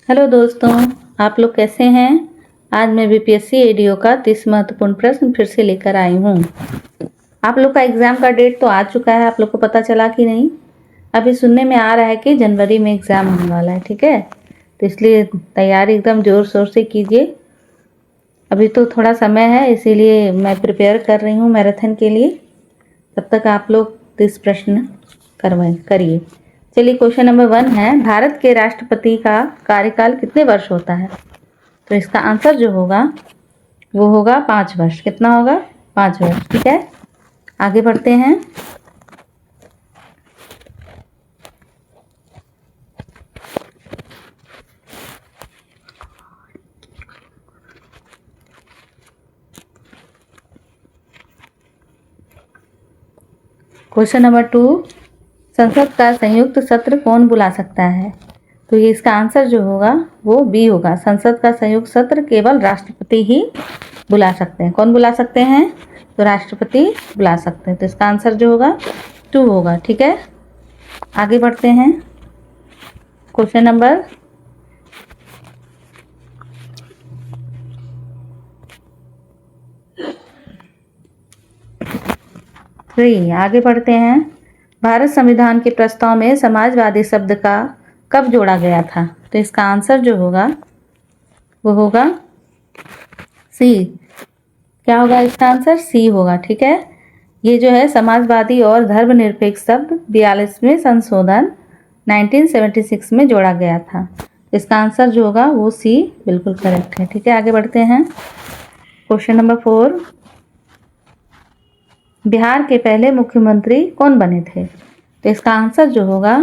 Hello दोस्तों, आप लोग कैसे हैं। आज मैं बीपीएससी एडीओ का 30 महत्वपूर्ण प्रश्न फिर से लेकर आई हूँ। आप लोग का एग्ज़ाम का डेट तो आ चुका है, आप लोग को पता चला कि नहीं। अभी सुनने में आ रहा है कि जनवरी में एग्ज़ाम होने वाला है, ठीक है। तो इसलिए तैयारी एकदम ज़ोर शोर से कीजिए। अभी तो थोड़ा समय है, इसीलिए मैं प्रिपेयर कर रही हूँ मैराथन के लिए। तब तक आप लोग 30 प्रश्न करिए। चलिए, क्वेश्चन नंबर 1 है, भारत के राष्ट्रपति का कार्यकाल कितने वर्ष होता है। तो इसका आंसर जो होगा वो होगा 5 वर्ष। कितना होगा? 5 वर्ष, ठीक है। आगे बढ़ते हैं। क्वेश्चन नंबर 2, संसद का संयुक्त सत्र कौन बुला सकता है। तो ये इसका आंसर जो होगा वो बी होगा। संसद का संयुक्त सत्र केवल राष्ट्रपति ही बुला सकते हैं। कौन बुला सकते हैं? तो राष्ट्रपति बुला सकते हैं। तो इसका आंसर जो होगा 2 होगा, ठीक है। आगे बढ़ते हैं। क्वेश्चन नंबर 3 आगे बढ़ते हैं। भारत संविधान के प्रस्ताव में समाजवादी शब्द का कब जोड़ा गया था। तो इसका आंसर जो होगा वो होगा सी। क्या होगा इसका आंसर? सी होगा, ठीक है। ये जो है समाजवादी और धर्मनिरपेक्ष शब्द 42वें संशोधन 1976 में जोड़ा गया था। इसका आंसर जो होगा वो सी बिल्कुल करेक्ट है, ठीक है। आगे बढ़ते हैं। क्वेश्चन नंबर 4, बिहार के पहले मुख्यमंत्री कौन बने थे। तो इसका आंसर जो होगा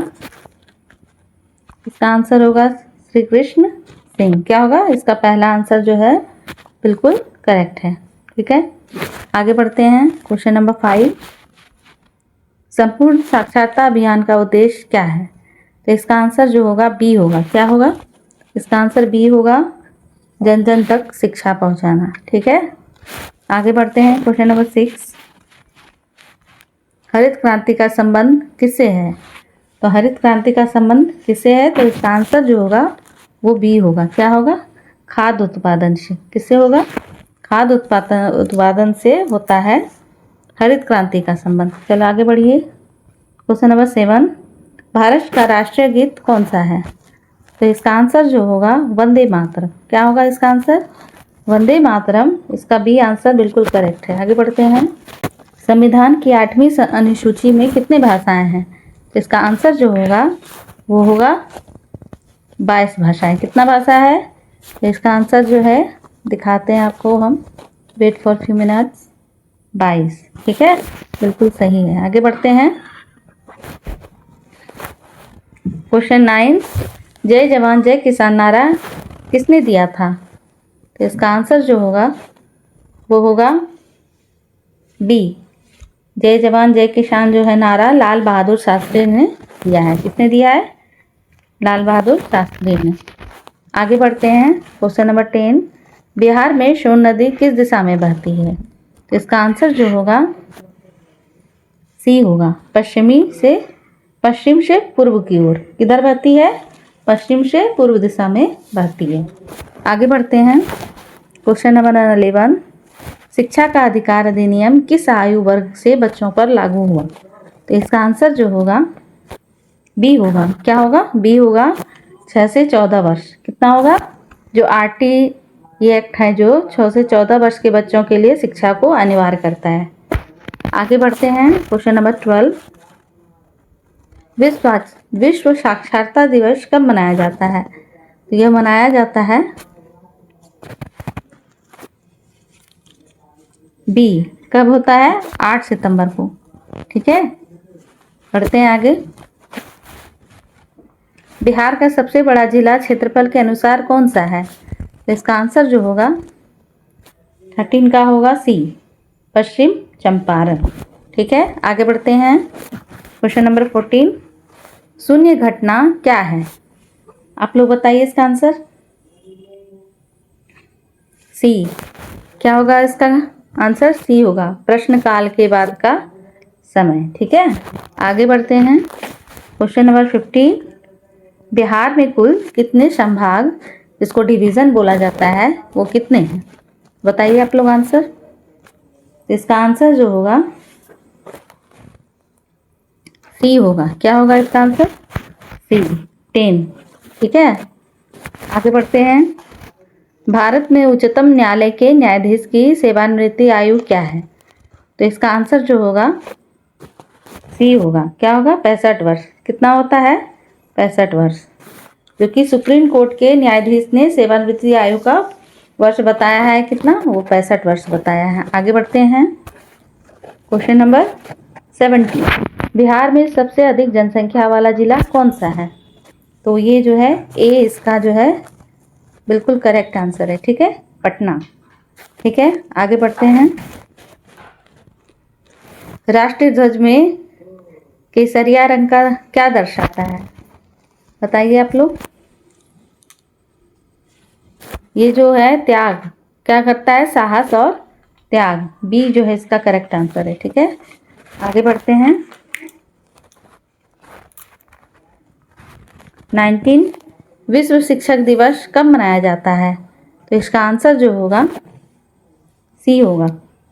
श्री कृष्ण सिंह। क्या होगा? इसका पहला आंसर जो है बिल्कुल करेक्ट है, ठीक है। आगे बढ़ते हैं। क्वेश्चन नंबर 5, संपूर्ण साक्षरता अभियान का उद्देश्य क्या है। तो इसका आंसर जो होगा बी होगा। क्या होगा? इसका आंसर बी होगा, जन जन तक शिक्षा पहुंचाना, ठीक है। आगे बढ़ते हैं। क्वेश्चन नंबर 6, हरित क्रांति का संबंध किससे है। तो हरित क्रांति का संबंध किससे है? तो इसका आंसर जो होगा वो बी होगा। क्या होगा? खाद्य उत्पादन से। किससे होगा? खाद्य उत्पादन से होता है हरित क्रांति का संबंध। चलो आगे बढ़िए। क्वेश्चन नंबर 7, भारत का राष्ट्रीय गीत कौन सा है। तो इसका आंसर जो होगा वंदे मातरम। क्या होगा इसका आंसर? वंदे मातरम। इसका बी आंसर बिल्कुल करेक्ट है। आगे बढ़ते हैं। संविधान की 8वीं अनुसूची में कितने भाषाएं हैं। तो इसका आंसर जो होगा वो होगा 22 भाषाएं। कितना भाषा है? तो इसका आंसर जो है दिखाते हैं आपको हम, वेट फॉर फ्यू मिनट्स, 22, ठीक है, बिल्कुल सही है। आगे बढ़ते हैं। क्वेश्चन 9, जय जवान जय किसान नारा किसने दिया था। तो इसका आंसर जो होगा वो होगा बी, जय जवान जय किसान जो है नारा लाल बहादुर शास्त्री ने दिया है। किसने दिया है? लाल बहादुर शास्त्री ने। आगे बढ़ते हैं। क्वेश्चन नंबर 10, बिहार में सोन नदी किस दिशा में बहती है। तो इसका आंसर जो होगा सी होगा, पश्चिम से पूर्व की ओर। किधर बहती है? पश्चिम से पूर्व दिशा में बहती है। आगे बढ़ते हैं। क्वेश्चन नंबर 11, शिक्षा का अधिकार अधिनियम किस आयु वर्ग से बच्चों पर लागू हुआ। तो इसका आंसर जो होगा बी होगा। क्या होगा? बी होगा, 6 से 14 वर्ष। कितना होगा? जो आरटी ये एक्ट है जो 6 से 14 वर्ष के बच्चों के लिए शिक्षा को अनिवार्य करता है। आगे बढ़ते हैं। क्वेश्चन नंबर 12, विश्व साक्षरता दिवस कब मनाया जाता है। तो यह मनाया जाता है बी, कब होता है? 8 सितंबर को, ठीक है। बढ़ते हैं आगे। बिहार का सबसे बड़ा जिला क्षेत्रफल के अनुसार कौन सा है। तो इसका आंसर जो होगा 13 का होगा सी, पश्चिम चंपारण, ठीक है। आगे बढ़ते हैं। क्वेश्चन नंबर 14, शून्य घटना क्या है। आप लोग बताइए इसका आंसर। सी। क्या होगा इसका आंसर? सी होगा, प्रश्नकाल के बाद का समय, ठीक है। आगे बढ़ते हैं। क्वेश्चन नंबर 15, बिहार में कुल कितने संभाग, जिसको डिवीज़न बोला जाता है, वो कितने हैं? बताइए आप लोग आंसर। इसका आंसर जो होगा सी होगा। क्या होगा इसका आंसर? सी, 10। ठीक है, आगे बढ़ते हैं। भारत में उच्चतम न्यायालय के न्यायाधीश की सेवानिवृत्ति आयु क्या है? तो इसका आंसर जो होगा सी होगा। क्या होगा? 65 वर्ष। कितना होता है? 65 वर्ष। जो कि सुप्रीम कोर्ट के न्यायाधीश ने सेवानिवृत्ति आयु का वर्ष बताया है कितना? वो 65 वर्ष बताया है। आगे बढ़ते हैं। Question number 70। बिहार में सबसे अधिक जनसंख्या वाला जिला कौन सा है? तो ये जो है ए, इसका जो है बिल्कुल करेक्ट आंसर है। ठीक है, पटना। ठीक है, आगे बढ़ते हैं। राष्ट्रीय ध्वज में केसरिया रंग का क्या दर्शाता है? बताइए आप लोग। ये जो है त्याग, क्या करता है? साहस और त्याग। बी जो है इसका करेक्ट आंसर है। ठीक है, आगे बढ़ते हैं। 19 विश्व शिक्षक दिवस कब मनाया जाता है? तो इसका आंसर जो होगा सी होगा।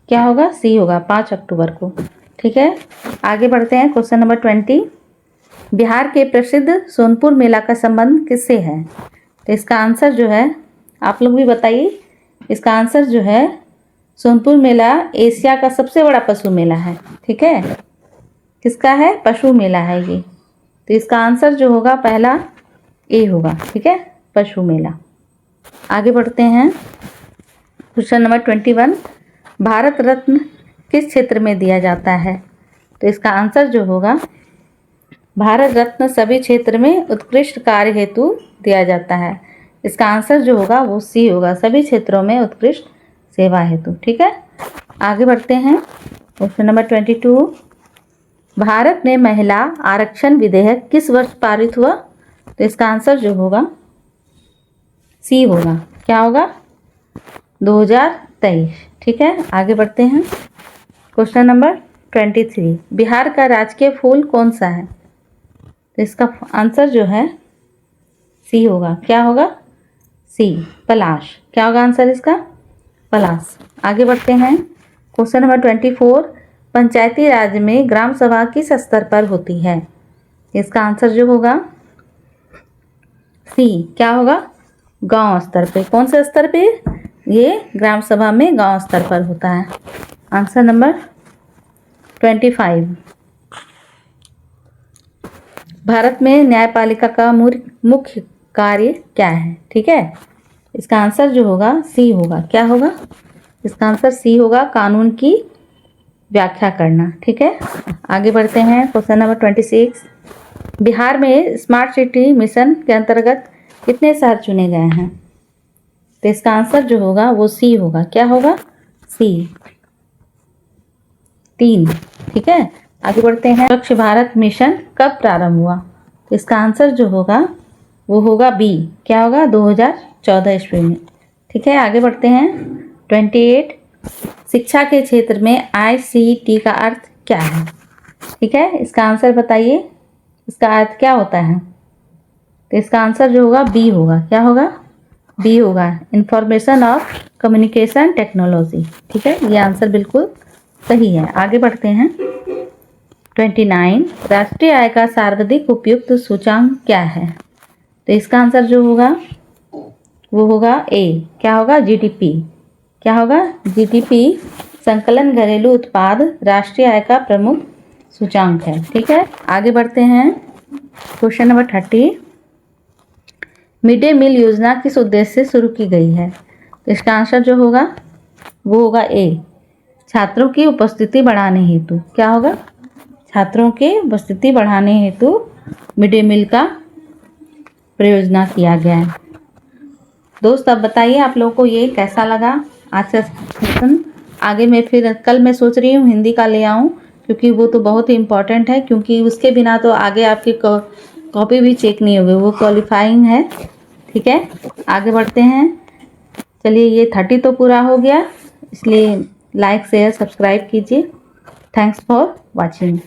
क्या होगा? सी होगा, 5 अक्टूबर को। ठीक है, आगे बढ़ते हैं। Question number 20। बिहार के प्रसिद्ध सोनपुर मेला का संबंध किससे है? तो इसका आंसर जो है, आप लोग भी बताइए। इसका आंसर जो है, सोनपुर मेला एशिया का सबसे बड़ा पशु मेला है। ठीक है, किसका है? पशु मेला है ये। तो इसका आंसर जो होगा पहला ए होगा। ठीक है, पशु मेला। आगे बढ़ते हैं। Question number 21। भारत रत्न किस क्षेत्र में दिया जाता है? तो इसका आंसर जो होगा, भारत रत्न सभी क्षेत्र में उत्कृष्ट कार्य हेतु दिया जाता है। इसका आंसर जो होगा वो सी होगा, सभी क्षेत्रों में उत्कृष्ट सेवा हेतु। ठीक है, आगे बढ़ते हैं। Question number 22। भारत में महिला आरक्षण विधेयक किस वर्ष पारित हुआ? तो इसका आंसर जो होगा सी होगा। क्या होगा? 2023। ठीक है, आगे बढ़ते हैं। Question number 23। बिहार का राजकीय फूल कौन सा है? तो इसका आंसर जो है सी होगा। क्या होगा? सी, पलाश। क्या होगा आंसर इसका? पलाश। आगे बढ़ते हैं। Question number 24। पंचायती राज में ग्राम सभा किस स्तर पर होती है? इसका आंसर जो होगा सी। क्या होगा? गांव स्तर पे। कौन से स्तर पे? ये ग्राम सभा में गांव स्तर पर होता है। Answer number 25। भारत में न्यायपालिका का मुख्य कार्य क्या है? ठीक है, इसका आंसर जो होगा सी होगा। क्या होगा? इसका आंसर सी होगा, कानून की व्याख्या करना। ठीक है, आगे बढ़ते हैं। Question number 26। बिहार में स्मार्ट सिटी मिशन के अंतर्गत कितने शहर चुने गए हैं? तो इसका आंसर जो होगा वो सी होगा। क्या होगा? सी, 3। ठीक है, आगे बढ़ते हैं। स्वच्छ भारत मिशन कब प्रारंभ हुआ? तो इसका आंसर जो होगा वो होगा बी। क्या होगा? 2014 ईस्वी में। ठीक है, आगे बढ़ते हैं। 28। शिक्षा के क्षेत्र में ICT का अर्थ क्या है? ठीक है, इसका आंसर बताइए। इसका अर्थ क्या होता है? तो इसका आंसर जो होगा बी होगा। क्या होगा? बी होगा, इंफॉर्मेशन और कम्युनिकेशन टेक्नोलॉजी। ठीक है, ये आंसर बिल्कुल सही है। आगे बढ़ते हैं। 29। राष्ट्रीय आय का सर्वाधिक उपयुक्त सूचांक क्या है? तो इसका आंसर जो होगा वो होगा ए। क्या होगा? GDP। क्या होगा? GDP संकलन घरेलू उत्पाद राष्ट्रीय आय का प्रमुख सूचांक है। ठीक है, आगे बढ़ते हैं। Question number 30। Mid day meal योजना किस उद्देश्य से शुरू की गई है? तो इसका आंसर जो होगा वो होगा ए, छात्रों की उपस्थिति बढ़ाने हेतु। क्या होगा? छात्रों की उपस्थिति बढ़ाने हेतु मिड डे मील का प्रयोजना किया गया है। दोस्त अब बताइए आप लोगों को ये कैसा लगा आज का सेशन। आगे मैं फिर कल मैं सोच रही हूँ हिंदी का ले आऊँ, क्योंकि वो तो बहुत ही इम्पोर्टेंट है, क्योंकि उसके बिना तो आगे आपकी कॉपी भी चेक नहीं होगी, वो क्वालिफाइंग है। ठीक है, आगे बढ़ते हैं। चलिए, ये 30 तो पूरा हो गया, इसलिए लाइक शेयर सब्सक्राइब कीजिए। Thanks for watching.